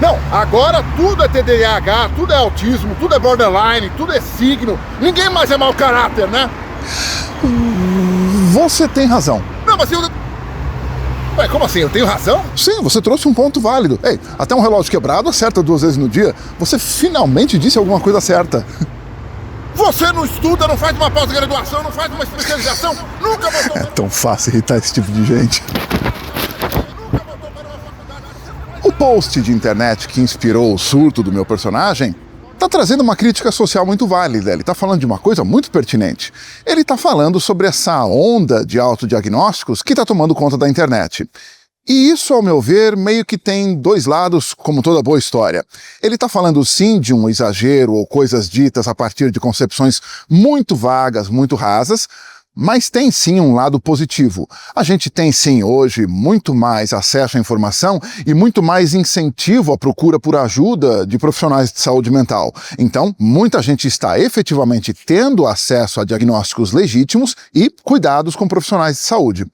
Não, agora tudo é TDAH, tudo é autismo, tudo é borderline, tudo é signo. Ninguém mais é mau caráter, né? Você tem razão. Não, mas eu... Ué, como assim? Eu tenho razão? Sim, você trouxe um ponto válido. Ei, até um relógio quebrado acerta 2 vezes no dia. Você finalmente disse alguma coisa certa. Você não estuda, não faz uma pós-graduação, não faz uma especialização, nunca botou... É tão fácil irritar esse tipo de gente. O post de internet que inspirou o surto do meu personagem está trazendo uma crítica social muito válida. Ele está falando de uma coisa muito pertinente. Ele está falando sobre essa onda de autodiagnósticos que está tomando conta da internet. E isso, ao meu ver, meio que tem 2 lados, como toda boa história. Ele está falando sim de um exagero ou coisas ditas a partir de concepções muito vagas, muito rasas, mas tem sim um lado positivo. A gente tem sim hoje muito mais acesso à informação e muito mais incentivo à procura por ajuda de profissionais de saúde mental. Então, muita gente está efetivamente tendo acesso a diagnósticos legítimos e cuidados com profissionais de saúde.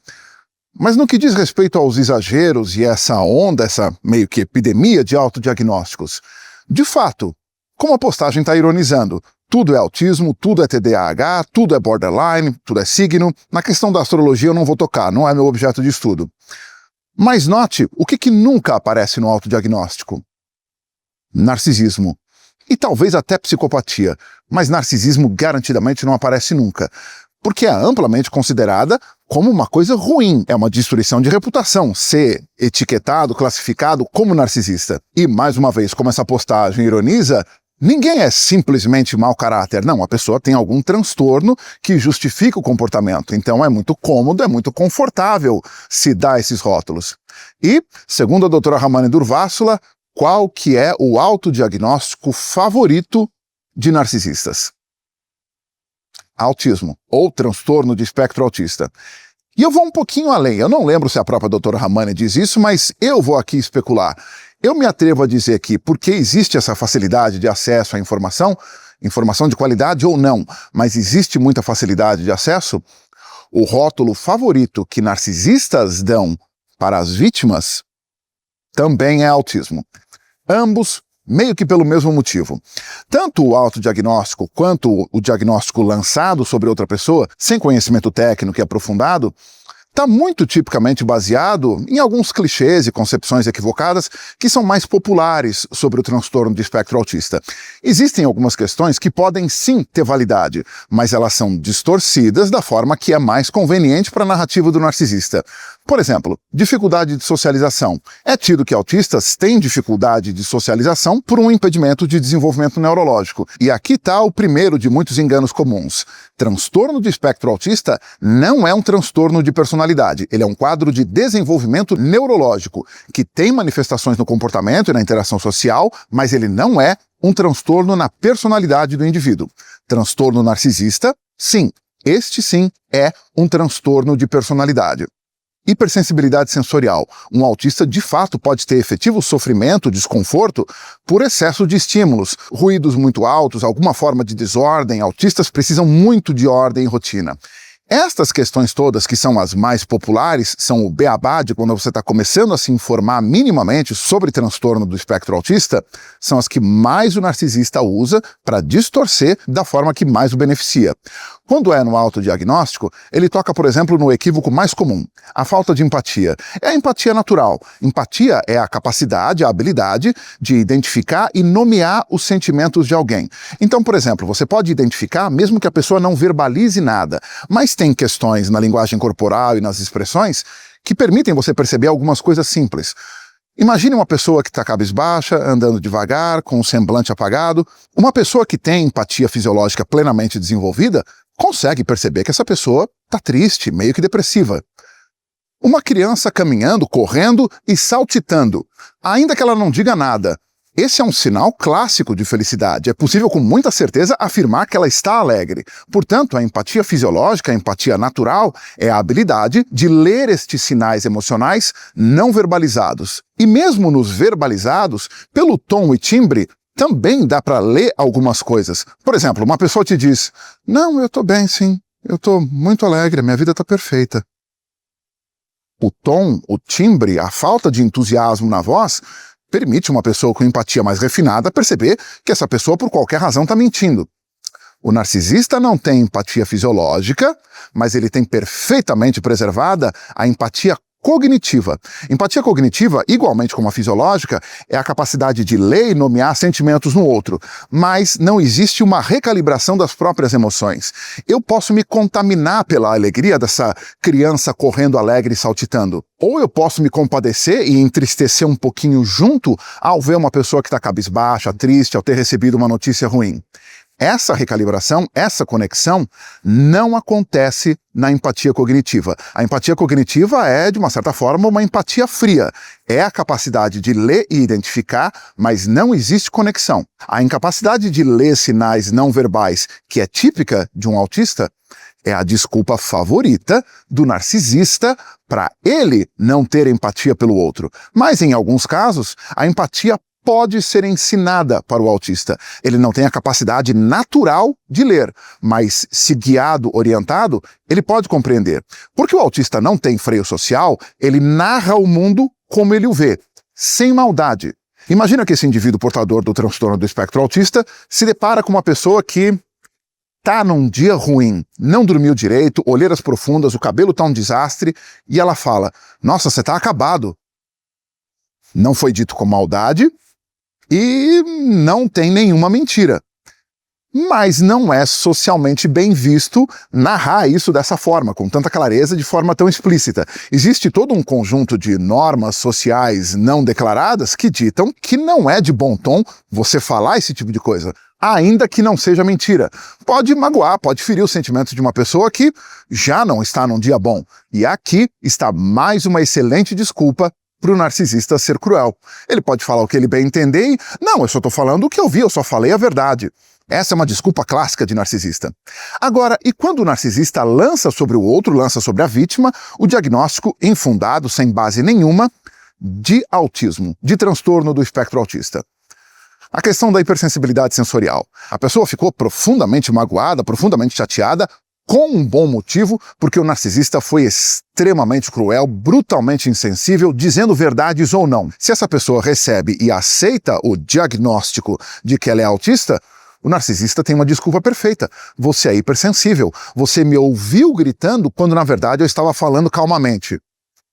Mas no que diz respeito aos exageros e essa onda, essa meio que epidemia de autodiagnósticos, de fato, como a postagem está ironizando, tudo é autismo, tudo é TDAH, tudo é borderline, tudo é signo. Na questão da astrologia eu não vou tocar, não é meu objeto de estudo. Mas note o que nunca aparece no autodiagnóstico. Narcisismo. E talvez até psicopatia, mas narcisismo garantidamente não aparece nunca. Porque é amplamente considerada como uma coisa ruim. É uma destruição de reputação ser etiquetado, classificado como narcisista. E, mais uma vez, como essa postagem ironiza, ninguém é simplesmente mau caráter. Não, a pessoa tem algum transtorno que justifica o comportamento. Então é muito cômodo, é muito confortável se dar esses rótulos. E, segundo a doutora Ramani Durvásula, qual que é o autodiagnóstico favorito de narcisistas? Autismo, ou transtorno de espectro autista. E eu vou um pouquinho além, eu não lembro se a própria doutora Ramani diz isso, mas eu vou aqui especular. Eu me atrevo a dizer que, porque existe essa facilidade de acesso à informação, informação de qualidade ou não, mas existe muita facilidade de acesso, o rótulo favorito que narcisistas dão para as vítimas também é autismo. Ambos meio que pelo mesmo motivo. Tanto o autodiagnóstico quanto o diagnóstico lançado sobre outra pessoa, sem conhecimento técnico e aprofundado, está muito tipicamente baseado em alguns clichês e concepções equivocadas que são mais populares sobre o transtorno de espectro autista. Existem algumas questões que podem sim ter validade, mas elas são distorcidas da forma que é mais conveniente para a narrativa do narcisista. Por exemplo, dificuldade de socialização. É tido que autistas têm dificuldade de socialização por um impedimento de desenvolvimento neurológico. E aqui está o primeiro de muitos enganos comuns. Transtorno de espectro autista não é um transtorno de personalidade. Ele é um quadro de desenvolvimento neurológico, que tem manifestações no comportamento e na interação social, mas ele não é um transtorno na personalidade do indivíduo. Transtorno narcisista, sim. Este sim é um transtorno de personalidade. Hipersensibilidade sensorial. Um autista, de fato, pode ter efetivo sofrimento, desconforto, por excesso de estímulos, ruídos muito altos, alguma forma de desordem. Autistas precisam muito de ordem e rotina. Estas questões todas, que são as mais populares, são o beabá de quando você está começando a se informar minimamente sobre transtorno do espectro autista, são as que mais o narcisista usa para distorcer da forma que mais o beneficia. Quando é no autodiagnóstico, ele toca, por exemplo, no equívoco mais comum, a falta de empatia. É a empatia natural. Empatia é a capacidade, a habilidade de identificar e nomear os sentimentos de alguém. Então, por exemplo, você pode identificar, mesmo que a pessoa não verbalize nada, mas tem questões na linguagem corporal e nas expressões que permitem você perceber algumas coisas simples. Imagine uma pessoa que está cabisbaixa, andando devagar, com um semblante apagado. Uma pessoa que tem empatia fisiológica plenamente desenvolvida consegue perceber que essa pessoa está triste, meio que depressiva. Uma criança caminhando, correndo e saltitando, ainda que ela não diga nada. Esse é um sinal clássico de felicidade. É possível com muita certeza afirmar que ela está alegre. Portanto, a empatia fisiológica, a empatia natural, é a habilidade de ler estes sinais emocionais não verbalizados. E mesmo nos verbalizados, pelo tom e timbre, também dá para ler algumas coisas. Por exemplo, uma pessoa te diz: "Não, eu estou bem, sim. Eu estou muito alegre, minha vida está perfeita." O tom, o timbre, a falta de entusiasmo na voz permite uma pessoa com empatia mais refinada perceber que essa pessoa, por qualquer razão, está mentindo. O narcisista não tem empatia fisiológica, mas ele tem perfeitamente preservada a empatia cognitiva. Empatia cognitiva, igualmente como a fisiológica, é a capacidade de ler e nomear sentimentos no outro, mas não existe uma recalibração das próprias emoções. Eu posso me contaminar pela alegria dessa criança correndo alegre e saltitando, ou eu posso me compadecer e entristecer um pouquinho junto ao ver uma pessoa que está cabisbaixa, triste, ao ter recebido uma notícia ruim. Essa recalibração, essa conexão, não acontece na empatia cognitiva. A empatia cognitiva é, de uma certa forma, uma empatia fria. É a capacidade de ler e identificar, mas não existe conexão. A incapacidade de ler sinais não verbais, que é típica de um autista, é a desculpa favorita do narcisista para ele não ter empatia pelo outro. Mas, em alguns casos, a empatia pode ser ensinada para o autista. Ele não tem a capacidade natural de ler, mas se guiado, orientado, ele pode compreender. Porque o autista não tem freio social, ele narra o mundo como ele o vê, sem maldade. Imagina que esse indivíduo portador do transtorno do espectro autista se depara com uma pessoa que tá num dia ruim, não dormiu direito, olheiras profundas, o cabelo tá um desastre, e ela fala: "Nossa, você tá acabado." Não foi dito com maldade, e não tem nenhuma mentira. Mas não é socialmente bem visto narrar isso dessa forma, com tanta clareza, de forma tão explícita. Existe todo um conjunto de normas sociais não declaradas que ditam que não é de bom tom você falar esse tipo de coisa, ainda que não seja mentira. Pode magoar, pode ferir os sentimentos de uma pessoa que já não está num dia bom. E aqui está mais uma excelente desculpa para o narcisista ser cruel. Ele pode falar o que ele bem entender e, não, eu só estou falando o que eu vi, eu só falei a verdade. Essa é uma desculpa clássica de narcisista. Agora, e quando o narcisista lança sobre o outro, lança sobre a vítima, o diagnóstico infundado, sem base nenhuma, de autismo, de transtorno do espectro autista? A questão da hipersensibilidade sensorial. A pessoa ficou profundamente magoada, profundamente chateada, com um bom motivo, porque o narcisista foi extremamente cruel, brutalmente insensível, dizendo verdades ou não. Se essa pessoa recebe e aceita o diagnóstico de que ela é autista, o narcisista tem uma desculpa perfeita. Você é hipersensível. Você me ouviu gritando quando, na verdade, eu estava falando calmamente.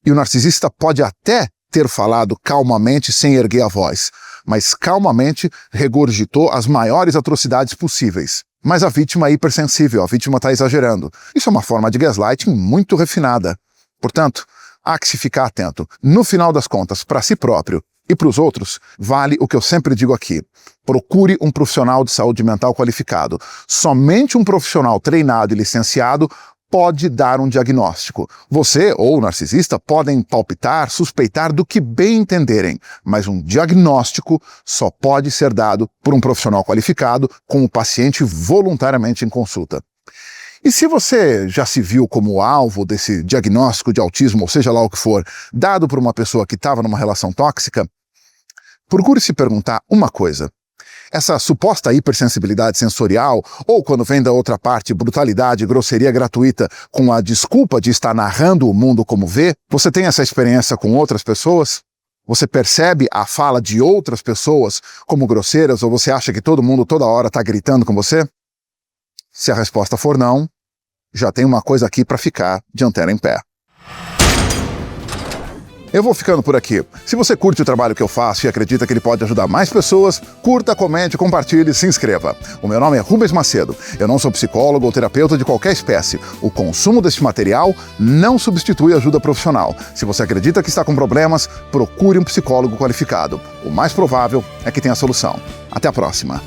E o narcisista pode até ter falado calmamente sem erguer a voz, mas calmamente regurgitou as maiores atrocidades possíveis. Mas a vítima é hipersensível, a vítima está exagerando. Isso é uma forma de gaslighting muito refinada. Portanto, há que se ficar atento. No final das contas, para si próprio e para os outros, vale o que eu sempre digo aqui. Procure um profissional de saúde mental qualificado. Somente um profissional treinado e licenciado pode dar um diagnóstico. Você ou o narcisista podem palpitar, suspeitar do que bem entenderem, mas um diagnóstico só pode ser dado por um profissional qualificado com o paciente voluntariamente em consulta. E se você já se viu como alvo desse diagnóstico de autismo, ou seja lá o que for, dado por uma pessoa que estava numa relação tóxica, procure se perguntar uma coisa. Essa suposta hipersensibilidade sensorial, ou quando vem da outra parte, brutalidade, grosseria gratuita, com a desculpa de estar narrando o mundo como vê, você tem essa experiência com outras pessoas? Você percebe a fala de outras pessoas como grosseiras, ou você acha que todo mundo toda hora está gritando com você? Se a resposta for não, já tem uma coisa aqui para ficar de antena em pé. Eu vou ficando por aqui. Se você curte o trabalho que eu faço e acredita que ele pode ajudar mais pessoas, curta, comente, compartilhe e se inscreva. O meu nome é Rubens Macedo. Eu não sou psicólogo ou terapeuta de qualquer espécie. O consumo deste material não substitui ajuda profissional. Se você acredita que está com problemas, procure um psicólogo qualificado. O mais provável é que tenha solução. Até a próxima.